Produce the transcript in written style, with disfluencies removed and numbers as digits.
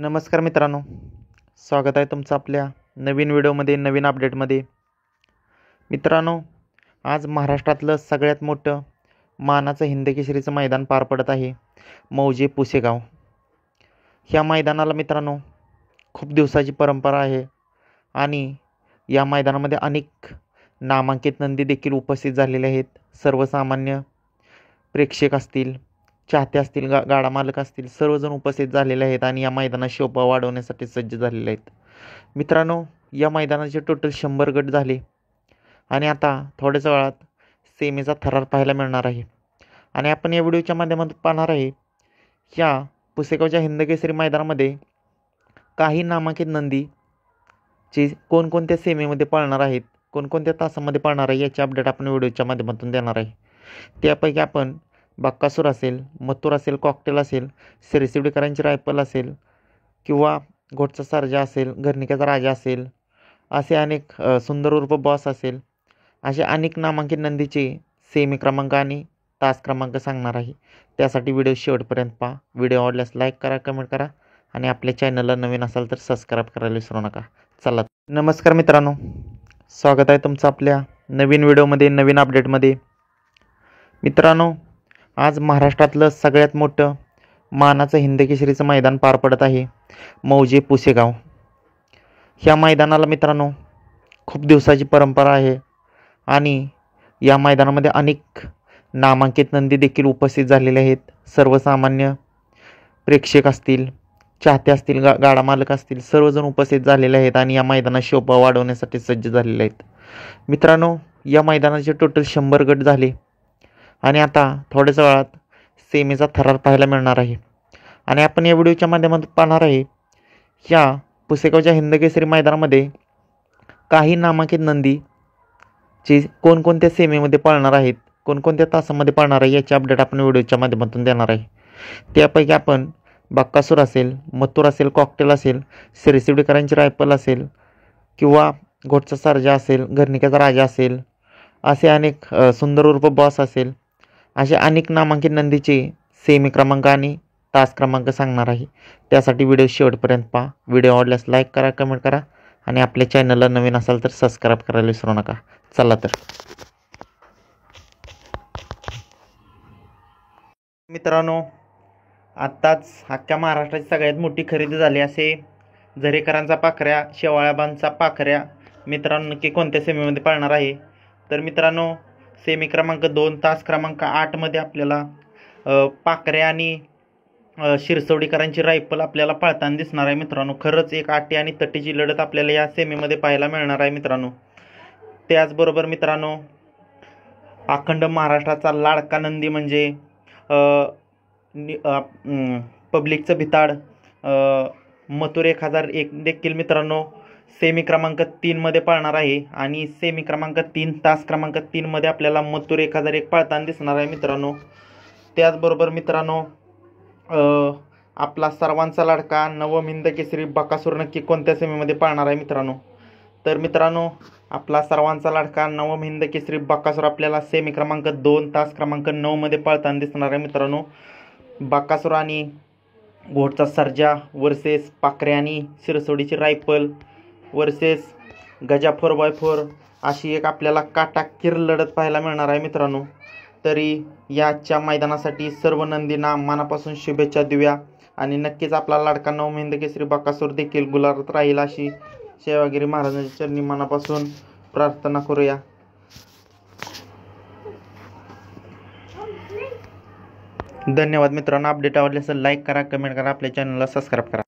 नमस्कार मित्रांनो, स्वागत आहे तुमचं आपल्या नवीन व्हिडिओमध्ये, नवीन अपडेटमध्ये. मित्रांनो, आज महाराष्ट्रातलं सगळ्यात मोठं मानाचं हिंदकेसरीचं मैदान पार पडत आहे, मौजे पुसेगाव. ह्या मैदानाला मित्रांनो खूप दिवसाची परंपरा आहे आणि या मैदानामध्ये अनेक नामांकित नंदी देखील उपस्थित झालेले आहेत. सर्वसामान्य प्रेक्षक असतील, चाहते असतील, गाडा मालक असतील, सर्वजण उपस्थित झालेले आहेत आणि या मैदानात शोभा वाढवण्यासाठी सज्ज झालेले आहेत. मित्रांनो, या मैदानाचे टोटल 100 गट झाले आणि आता थोड्याच वेळात सेमीचा थरार पाहायला मिळणार आहे. आणि आपण या व्हिडिओच्या माध्यमातून पाहणार आहे या पुसेगावच्या हिंदकेसरी मैदानामध्ये काही नामांकित नंदीचे कोणकोणत्या सेमीमध्ये पळणार आहेत, कोणकोणत्या तासामध्ये पळणार आहे, याची अपडेट आपण व्हिडिओच्या माध्यमातून देणार आहे. त्यापैकी आपण बक्कासूर असेल, मथुर असेल, कॉकटेल असेल, सिरसिवडेकरांची रायफल असेल किंवा घोटचा सर्जा असेल, घरणिकाचा राजा असेल, असे अनेक सुंदर उर्फ बॉस असेल, असे अनेक नामांकित नंदीचे सेमी क्रमांक आणि तास क्रमांक सांगणार आहे. त्यासाठी व्हिडिओ शेवटपर्यंत पहा. व्हिडिओ आवडल्यास लाईक करा, कमेंट करा आणि आपल्या चॅनलला नवीन असाल तर सबस्क्राईब करायला विसरू नका. चला, नमस्कार मित्रांनो, स्वागत आहे तुमचं आपल्या नवीन व्हिडिओमध्ये, नवीन अपडेटमध्ये. मित्रांनो, आज महाराष्ट्रातलं सगळ्यात मोठं मानाचं हिंदकेसरीचं मैदान पार पडत आहे, मौजे पुसेगाव. ह्या मैदानाला मित्रांनो खूप दिवसाची परंपरा आहे आणि या मैदानामध्ये अनेक नामांकित नंदी देखील उपस्थित झालेले आहेत. सर्वसामान्य प्रेक्षक असतील, चाहते असतील, गाडा मालक असतील, सर्वजण उपस्थित झालेले आहेत आणि या मैदानात शोभा वाढवण्यासाठी सज्ज झालेले आहेत. मित्रांनो, या मैदानाचे टोटल 100 गट झाले आणि आता थोड्याच वेळात सेमीचा थरार पाहायला मिळणार आहे. आणि आपण या व्हिडिओच्या माध्यमातून पाहणार आहे या पुसेगावच्या हिंदकेसरी मैदानामध्ये काही नामांकित नंदीचे कोणकोणत्या सेमीमध्ये पळणार आहेत, कोणकोणत्या तासामध्ये पळणार आहे, याची अपडेट आपण व्हिडिओच्या माध्यमातून देणार आहे. त्यापैकी आपण बक्कासूर असेल, मथुर असेल, कॉकटेल असेल, सिरसिवडेकरांची रायफल असेल किंवा घोटचा सर्जा असेल, घरणिकाचा राजा असेल, असे अनेक सुंदर उर्फ बॉस असेल, असे अनेक नामांकित नंदीचे सेमी क्रमांक आणि तास क्रमांक सांगणार आहे. त्यासाठी व्हिडिओ शेवटपर्यंत पहा. व्हिडिओ आवडल्यास लाईक करा, कमेंट करा आणि आपल्या चॅनलला नवीन असाल तर सबस्क्राईब करायला विसरू नका. चला तर मित्रांनो, आत्ताच अख्ख्या महाराष्ट्राची सगळ्यात मोठी खरेदी झाली असे झरेकरांचा पाखऱ्या, शेवाळ्याबांचा पाखऱ्या मित्रांनो नक्की कोणत्या सेमीमध्ये पळणार आहे. तर मित्रांनो, सेमी क्रमांक 2 तास क्रमांक 8 मध्ये आपल्याला पाखऱ्या आणि शिरसवडीकरांची रायफल आपल्याला पळताना दिसणार आहे. मित्रांनो, खरंच एक आटी आणि तटीची लढत आपल्याला या सेमीमध्ये पाहायला मिळणार आहे. मित्रांनो, त्याचबरोबर मित्रांनो, अखंड महाराष्ट्राचा लाडका नंदी म्हणजे पब्लिकचं भिताड मथुर 1001 देखील मित्रांनो सेमी क्रमांक 3 मध्ये पळणार आहे आणि सेमी क्रमांक 3 तास क्रमांक 3 मध्ये आपल्याला मथुर 1001 पळताना दिसणार आहे. मित्रांनो, त्याचबरोबर मित्रांनो, आपला सर्वांचा लाडका नवम हिंदकेसरी बकासूर नक्की कोणत्या सेमीमध्ये पळणार आहे. मित्रांनो, तर मित्रांनो, आपला सर्वांचा लाडका नवम हिंदकेसरी बकासूर आपल्याला सेमी क्रमांक 2 तास क्रमांक 9 मध्ये पळताना दिसणार आहे. मित्रांनो, बकासूर आणि घोटचा सर्जा वर्सेस पाखरे आणि शिरसोडीची रायफल वर्सेस गजा 4x4 अशी एक आपल्याला काटाकीर लढत पाहायला मिळणार आहे. मित्रांनो, तरी याच्या मैदानासाठी सर्व नंदींना मनापासून शुभेच्छा देऊया आणि नक्कीच आपला लाडका नवम हिंदकेसरी बकासूर देखील गुलाबात राहील अशी सेवागिरी महाराजांच्या चरणी मनापासून प्रार्थना करूया. धन्यवाद मित्रांनो. अपडेट आवडल्यास लाईक करा, कमेंट करा, आपल्या चॅनलला सबस्क्राईब करा.